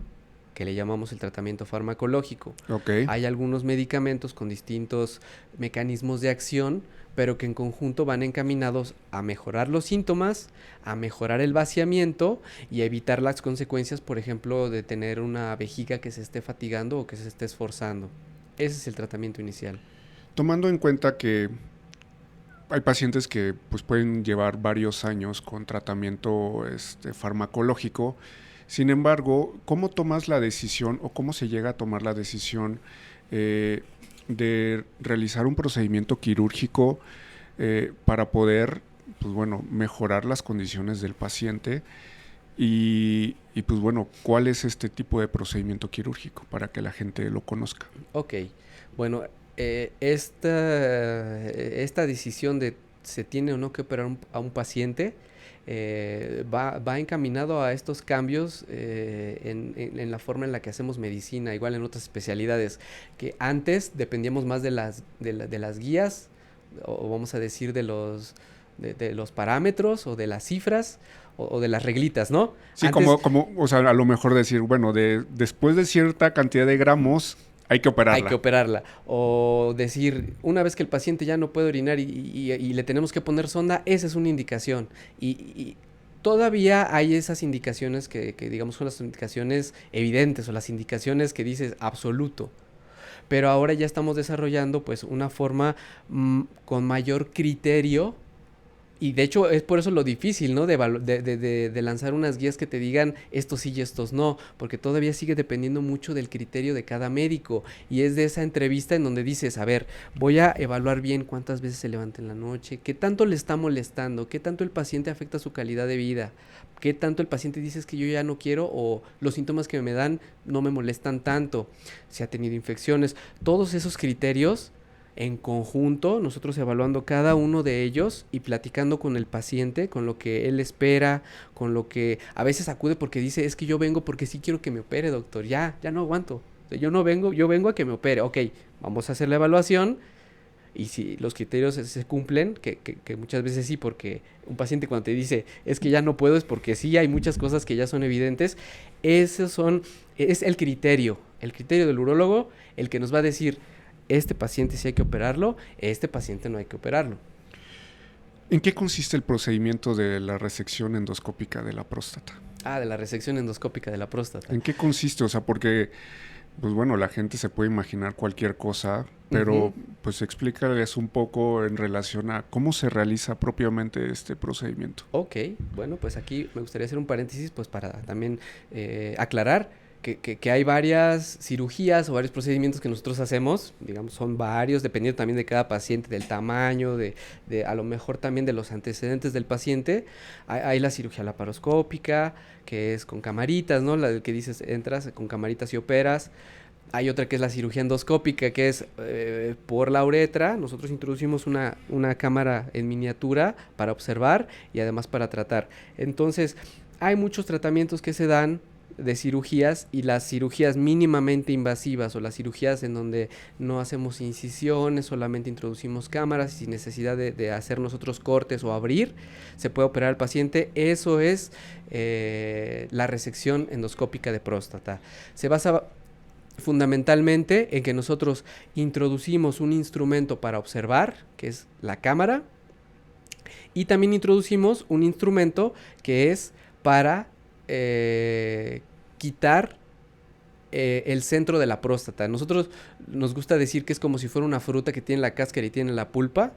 que le llamamos el tratamiento farmacológico. Ok. Hay algunos medicamentos con distintos mecanismos de acción, pero que en conjunto van encaminados a mejorar los síntomas, a mejorar el vaciamiento y a evitar las consecuencias, por ejemplo, de tener una vejiga que se esté fatigando o que se esté esforzando. Ese es el tratamiento inicial. Tomando en cuenta que hay pacientes que pues, pueden llevar varios años con tratamiento farmacológico. Sin embargo, ¿cómo tomas la decisión o cómo se llega a tomar la decisión de realizar un procedimiento quirúrgico para poder, pues bueno, mejorar las condiciones del paciente? Y pues bueno, ¿cuál es este tipo de procedimiento quirúrgico para que la gente lo conozca? Ok, bueno, esta decisión de se tiene o no que operar a un paciente va encaminado a estos cambios en la forma en la que hacemos medicina, igual en otras especialidades, que antes dependíamos más de las guías, o vamos a decir de los parámetros o de las cifras o de las reglitas, ¿no? Sí, Antes o sea, a lo mejor decir, bueno, después de cierta cantidad de gramos hay que hay que operarla. operarla. O decir, una vez que el paciente ya no puede orinar y le tenemos que poner sonda, esa es una indicación. Y todavía hay esas indicaciones que digamos son las indicaciones evidentes o las indicaciones que dices absoluto. Pero ahora ya estamos desarrollando pues una forma con mayor criterio. Y de hecho es por eso lo difícil, ¿no? De lanzar unas guías que te digan estos sí y estos no, porque todavía sigue dependiendo mucho del criterio de cada médico. Y es de esa entrevista en donde dices, a ver, voy a evaluar bien cuántas veces se levanta en la noche, qué tanto le está molestando, qué tanto el paciente afecta su calidad de vida, qué tanto el paciente dice es que yo ya no quiero o los síntomas que me dan no me molestan tanto, si ha tenido infecciones, todos esos criterios en conjunto, nosotros evaluando cada uno de ellos y platicando con el paciente, con lo que él espera, con lo que a veces acude porque dice, es que yo vengo porque sí quiero que me opere, doctor, ya no aguanto. O sea, yo vengo a que me opere. Ok, vamos a hacer la evaluación y si los criterios se cumplen, que muchas veces sí, porque un paciente cuando te dice es que ya no puedo, es porque sí hay muchas cosas que ya son evidentes. Es el criterio del urólogo el que nos va a decir, este paciente sí hay que operarlo, este paciente no hay que operarlo. ¿En qué consiste el procedimiento de la resección endoscópica de la próstata? De la resección endoscópica de la próstata. ¿En qué consiste? O sea, porque, pues bueno, la gente se puede imaginar cualquier cosa, pero pues explícales un poco en relación a cómo se realiza propiamente este procedimiento. Ok, bueno, pues aquí me gustaría hacer un paréntesis pues para también aclarar que hay varias cirugías o varios procedimientos que nosotros hacemos, digamos, son varios, dependiendo también de cada paciente, del tamaño, de a lo mejor también de los antecedentes del paciente. Hay la cirugía laparoscópica, que es con camaritas, ¿no? La que dices, entras con camaritas y operas. Hay otra que es la cirugía endoscópica, que es por la uretra. Nosotros introducimos una cámara en miniatura para observar y además para tratar. Entonces, hay muchos tratamientos que se dan de cirugías, y las cirugías mínimamente invasivas o las cirugías en donde no hacemos incisiones, solamente introducimos cámaras sin necesidad de hacer nosotros cortes o abrir, se puede operar al paciente. Eso es la resección endoscópica de próstata. Se basa fundamentalmente en que nosotros introducimos un instrumento para observar, que es la cámara, y también introducimos un instrumento que es para quitar el centro de la próstata. Nosotros nos gusta decir que es como si fuera una fruta que tiene la cáscara y tiene la pulpa,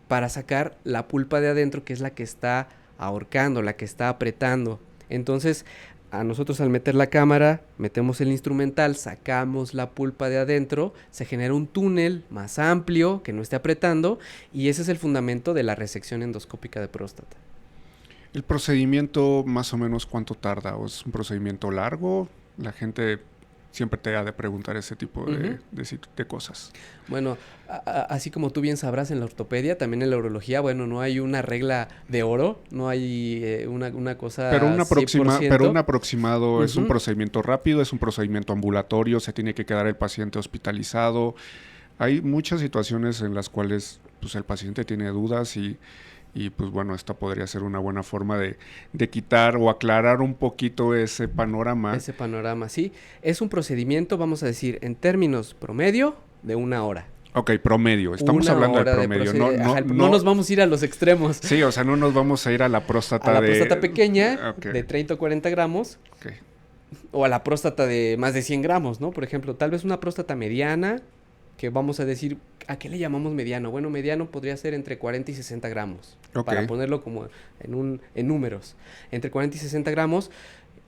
para sacar la pulpa de adentro, que es la que está ahorcando, la que está apretando. Entonces, a nosotros al meter la cámara, metemos el instrumental, sacamos la pulpa de adentro, se genera un túnel más amplio que no esté apretando, y ese es el fundamento de la resección endoscópica de próstata. ¿El procedimiento más o menos cuánto tarda? ¿O es un procedimiento largo? La gente siempre te ha de preguntar ese tipo de cosas. Bueno, así como tú bien sabrás, en la ortopedia, también en la urología, bueno, no hay una regla de oro, no hay una cosa pero un 100%. Pero un aproximado es un procedimiento rápido, es un procedimiento ambulatorio, se tiene que quedar el paciente hospitalizado. Hay muchas situaciones en las cuales pues, el paciente tiene dudas y pues bueno, esta podría ser una buena forma de quitar o aclarar un poquito ese panorama. Ese panorama, sí. Es un procedimiento, vamos a decir, en términos promedio, de 1 hora. Ok, promedio. Estamos hablando de promedio. No nos vamos a ir a los extremos. Sí, o sea, no nos vamos a ir a la próstata a la próstata pequeña, de 30 o 40 gramos. Okay. O a la próstata de más de 100 gramos, ¿no? Por ejemplo, tal vez una próstata mediana, que vamos a decir, ¿a qué le llamamos mediano? Bueno, mediano podría ser entre 40 y 60 gramos, para ponerlo como en números. Entre 40 y 60 gramos,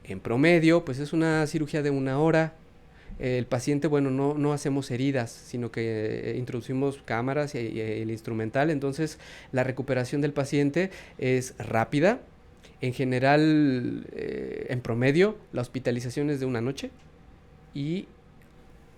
en promedio, pues es una cirugía de 1 hora. El paciente, bueno, no hacemos heridas, sino que introducimos cámaras y el instrumental. Entonces, la recuperación del paciente es rápida. En general, en promedio, la hospitalización es de 1 noche. Y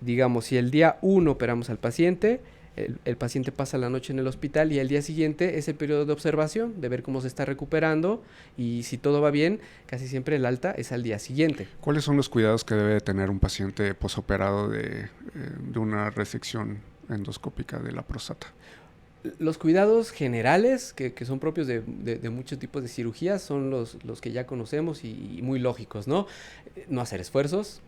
digamos, si el día 1 operamos al paciente, el paciente pasa la noche en el hospital y al día siguiente es el periodo de observación, de ver cómo se está recuperando, y si todo va bien, casi siempre el alta es al día siguiente. ¿Cuáles son los cuidados que debe tener un paciente posoperado de una resección endoscópica de la próstata? Los cuidados generales que son propios de muchos tipos de cirugías son los que ya conocemos y muy lógicos, ¿no? No hacer esfuerzos.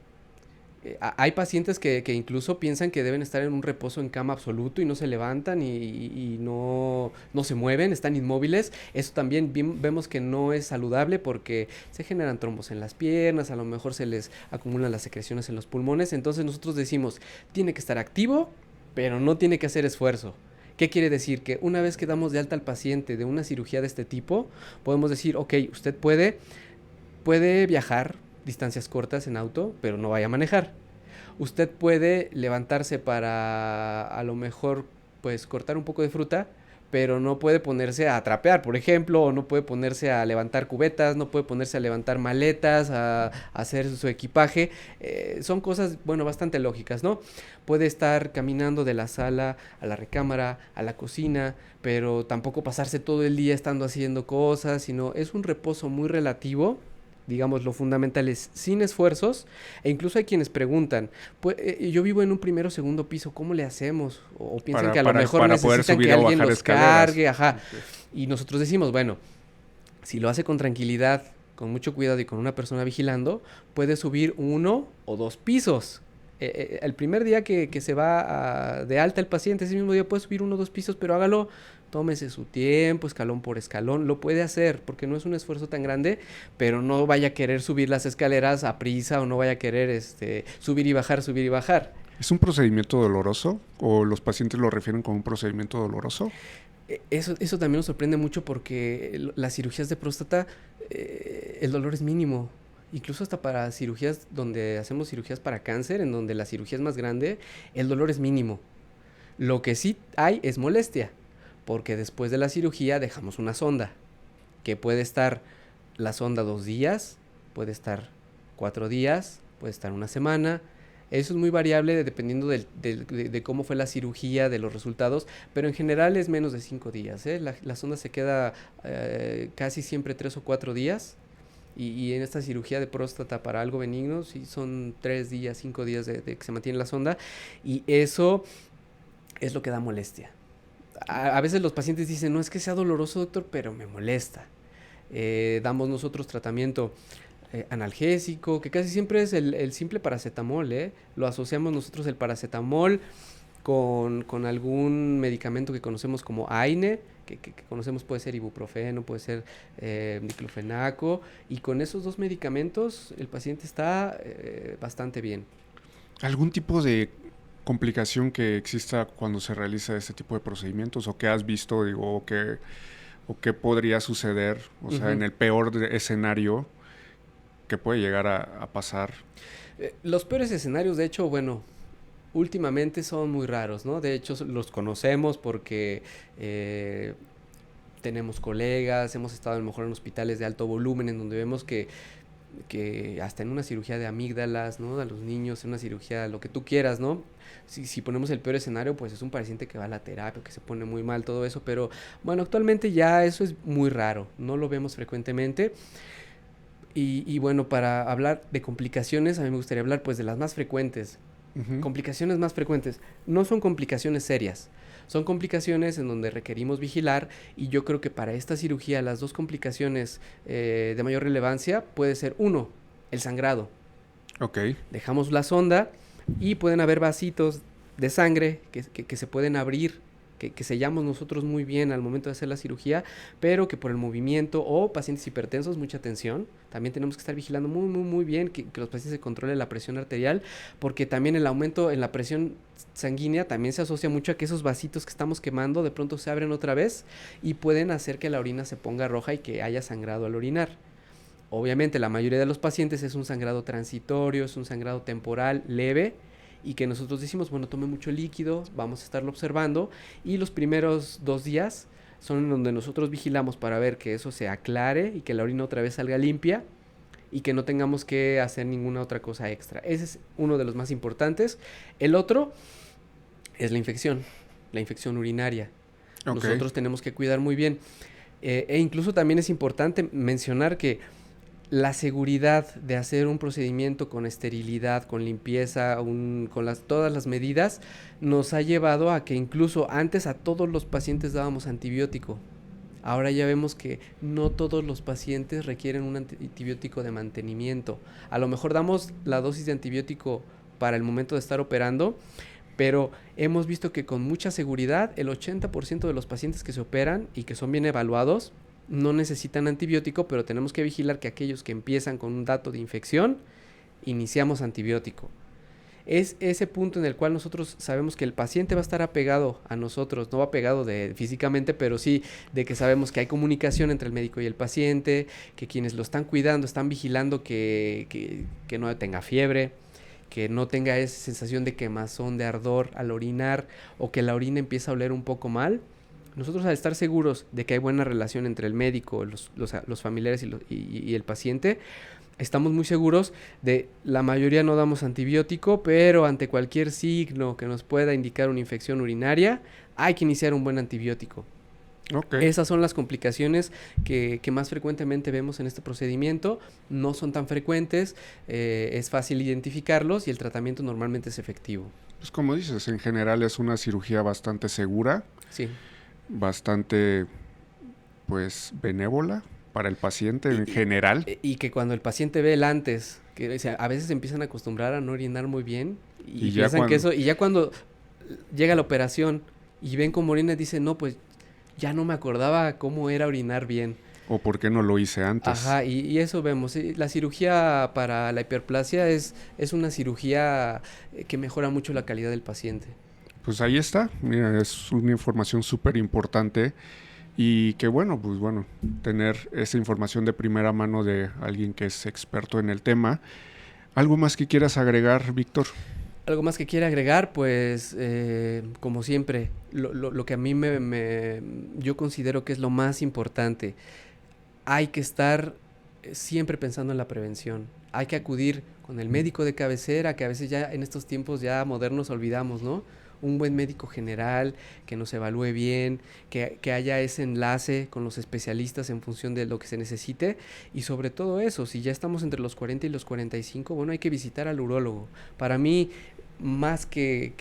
Hay pacientes que incluso piensan que deben estar en un reposo en cama absoluto y no se levantan y no se mueven, están inmóviles. Eso también vemos que no es saludable, porque se generan trombos en las piernas, a lo mejor se les acumulan las secreciones en los pulmones. Entonces nosotros decimos, tiene que estar activo, pero no tiene que hacer esfuerzo. ¿Qué quiere decir? Que una vez que damos de alta al paciente de una cirugía de este tipo, podemos decir, ok, usted puede viajar distancias cortas en auto, pero no vaya a manejar. Usted puede levantarse para a lo mejor pues cortar un poco de fruta, pero no puede ponerse a trapear, por ejemplo, o no puede ponerse a levantar cubetas, no puede ponerse a levantar maletas, a hacer su equipaje. Son cosas, bueno, bastante lógicas, ¿no? Puede estar caminando de la sala a la recámara, a la cocina, pero tampoco pasarse todo el día estando haciendo cosas, sino es un reposo muy relativo digamos, lo fundamental es sin esfuerzos, e incluso hay quienes preguntan, pues, yo vivo en un primero o segundo piso, ¿cómo le hacemos? O piensan que a lo mejor para poder necesitan subir que o alguien bajar los escaleras. cargue, ajá. Ok. Y nosotros decimos, bueno, si lo hace con tranquilidad, con mucho cuidado y con una persona vigilando, puede subir 1 o 2 pisos. El primer día que se va de alta el paciente, ese mismo día puede subir 1 o 2 pisos, pero hágalo, tómese su tiempo, escalón por escalón, lo puede hacer, porque no es un esfuerzo tan grande, pero no vaya a querer subir las escaleras a prisa o no vaya a querer subir y bajar, subir y bajar. ¿Es un procedimiento doloroso o los pacientes lo refieren como un procedimiento doloroso? Eso también nos sorprende mucho porque las cirugías de próstata, el dolor es mínimo. Incluso hasta para cirugías donde hacemos cirugías para cáncer, en donde la cirugía es más grande, el dolor es mínimo. Lo que sí hay es molestia, porque después de la cirugía dejamos una sonda, que puede estar la sonda 2 días, puede estar 4 días, puede estar una semana. Eso es muy variable dependiendo de cómo fue la cirugía, de los resultados, pero en general es menos de 5 días. La sonda se queda casi siempre 3 o 4 días. Y en esta cirugía de próstata para algo benigno, sí son 3 días, 5 días de que se mantiene la sonda. Y eso es lo que da molestia. A veces los pacientes dicen, no es que sea doloroso, doctor, pero me molesta. Damos nosotros tratamiento analgésico, que casi siempre es el simple paracetamol, ¿eh? Lo asociamos nosotros el paracetamol con algún medicamento que conocemos como AINE, que conocemos puede ser ibuprofeno, puede ser diclofenaco, y con esos 2 medicamentos el paciente está bastante bien. ¿Algún tipo de complicación que exista cuando se realiza este tipo de procedimientos o que has visto, digo, o qué podría suceder, o sea, en el peor escenario que puede llegar a pasar? Los peores escenarios, de hecho, bueno, últimamente son muy raros, ¿no? De hecho, los conocemos porque tenemos colegas, hemos estado a lo mejor en hospitales de alto volumen en donde vemos que hasta en una cirugía de amígdalas, ¿no? A los niños, en una cirugía, lo que tú quieras, ¿no? Si ponemos el peor escenario, pues es un paciente que va a la terapia, que se pone muy mal, todo eso, pero bueno, actualmente ya eso es muy raro, no lo vemos frecuentemente. Y bueno, para hablar de complicaciones, a mí me gustaría hablar pues de las más frecuentes. Complicaciones más frecuentes. No son complicaciones serias. Son complicaciones en donde requerimos vigilar y yo creo que para esta cirugía las 2 complicaciones de mayor relevancia puede ser 1, el sangrado. Ok. Dejamos la sonda y pueden haber vasitos de sangre que se pueden abrir, que sellamos nosotros muy bien al momento de hacer la cirugía, pero que por el movimiento o pacientes hipertensos, mucha atención, también tenemos que estar vigilando muy, muy, muy bien que los pacientes se controle la presión arterial, porque también el aumento en la presión sanguínea también se asocia mucho a que esos vasitos que estamos quemando de pronto se abren otra vez y pueden hacer que la orina se ponga roja y que haya sangrado al orinar. Obviamente la mayoría de los pacientes es un sangrado transitorio, es un sangrado temporal, leve, y que nosotros decimos, bueno, tome mucho líquido, vamos a estarlo observando, y los primeros 2 días son en donde nosotros vigilamos para ver que eso se aclare y que la orina otra vez salga limpia y que no tengamos que hacer ninguna otra cosa extra. Ese es uno de los más importantes. El otro es la infección urinaria. Okay. Nosotros tenemos que cuidar muy bien. E incluso también es importante mencionar que la seguridad de hacer un procedimiento con esterilidad, con limpieza, con todas las medidas, nos ha llevado a que incluso antes a todos los pacientes dábamos antibiótico. Ahora ya vemos que no todos los pacientes requieren un antibiótico de mantenimiento. A lo mejor damos la dosis de antibiótico para el momento de estar operando, pero hemos visto que con mucha seguridad el 80% de los pacientes que se operan y que son bien evaluados no necesitan antibiótico, pero tenemos que vigilar que aquellos que empiezan con un dato de infección, iniciamos antibiótico. Es ese punto en el cual nosotros sabemos que el paciente va a estar apegado a nosotros, no va apegado físicamente, pero sí de que sabemos que hay comunicación entre el médico y el paciente, que quienes lo están cuidando están vigilando que no tenga fiebre, que no tenga esa sensación de quemazón, de ardor al orinar o que la orina empieza a oler un poco mal. Nosotros al estar seguros de que hay buena relación entre el médico, los familiares y el paciente, estamos muy seguros de la mayoría no damos antibiótico, pero ante cualquier signo que nos pueda indicar una infección urinaria, hay que iniciar un buen antibiótico. Okay. Esas son las complicaciones que más frecuentemente vemos en este procedimiento. No son tan frecuentes, es fácil identificarlos y el tratamiento normalmente es efectivo. Pues como dices, en general es una cirugía bastante segura, Sí. bastante pues benévola para el paciente en general. Y que cuando el paciente ve el antes, que o sea, a veces se empiezan a acostumbrar a no orinar muy bien y Y ya piensan que cuando, eso, y ya cuando llega la operación y ven cómo orina, dicen, no, pues ya no me acordaba cómo era orinar bien. o por qué no lo hice antes. Ajá, y eso vemos. La cirugía para la hiperplasia es una cirugía que mejora mucho la calidad del paciente. Pues ahí está, mira, es una información súper importante y que bueno, pues bueno, tener esa información de primera mano de alguien que es experto en el tema. ¿Algo más que quieras agregar, Víctor? Algo más que quiera agregar, pues como siempre, lo que a mí yo considero que es lo más importante, hay que estar siempre pensando en la prevención. Hay que acudir con el médico de cabecera, que a veces ya en estos tiempos ya modernos olvidamos, ¿no? Un buen médico general que nos evalúe bien, que haya ese enlace con los especialistas en función de lo que se necesite. Y sobre todo eso, si ya estamos entre los 40 y los 45, bueno, hay que visitar al urólogo. Para mí, más que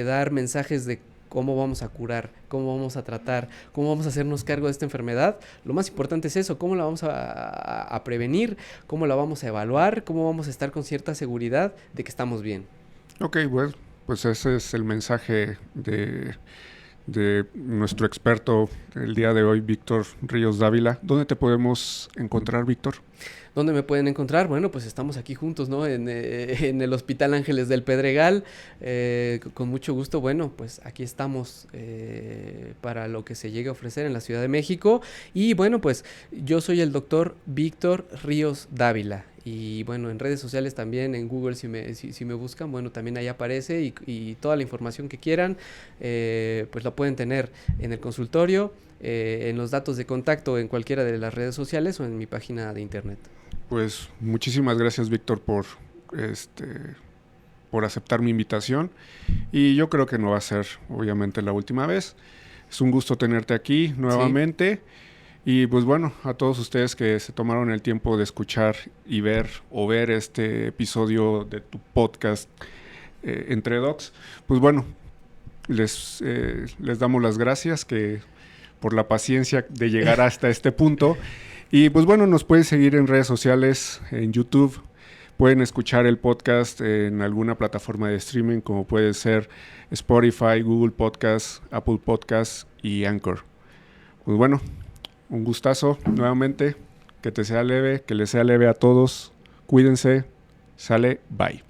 dar mensajes de cómo vamos a curar, cómo vamos a tratar, cómo vamos a hacernos cargo de esta enfermedad, lo más importante es eso, cómo la vamos a prevenir, cómo la vamos a evaluar, cómo vamos a estar con cierta seguridad de que estamos bien. Ok, bueno, pues ese es el mensaje de nuestro experto el día de hoy, Víctor Ríos Dávila. ¿Dónde te podemos encontrar, Víctor? ¿Dónde me pueden encontrar? Bueno, pues estamos aquí juntos, ¿no? En el Hospital Ángeles del Pedregal. Con mucho gusto, bueno, pues aquí estamos para lo que se llegue a ofrecer en la Ciudad de México. Y bueno, pues yo soy el doctor Víctor Ríos Dávila. Y bueno, en redes sociales también, en Google si me buscan, bueno, también ahí aparece y toda la información que quieran, pues la pueden tener en el consultorio, en los datos de contacto en cualquiera de las redes sociales o en mi página de internet. Pues muchísimas gracias, Víctor, por aceptar mi invitación. Y yo creo que no va a ser, obviamente, la última vez. Es un gusto tenerte aquí nuevamente. Sí. Y pues bueno, a todos ustedes que se tomaron el tiempo de escuchar y ver este episodio de tu podcast Entre Docs, pues bueno, les damos las gracias por la paciencia de llegar hasta este punto. Y pues bueno, nos pueden seguir en redes sociales, en YouTube. Pueden escuchar el podcast en alguna plataforma de streaming como puede ser Spotify, Google Podcasts, Apple Podcasts y Anchor. Pues bueno, un gustazo nuevamente. Que te sea leve, que les sea leve a todos. Cuídense. Sale, bye.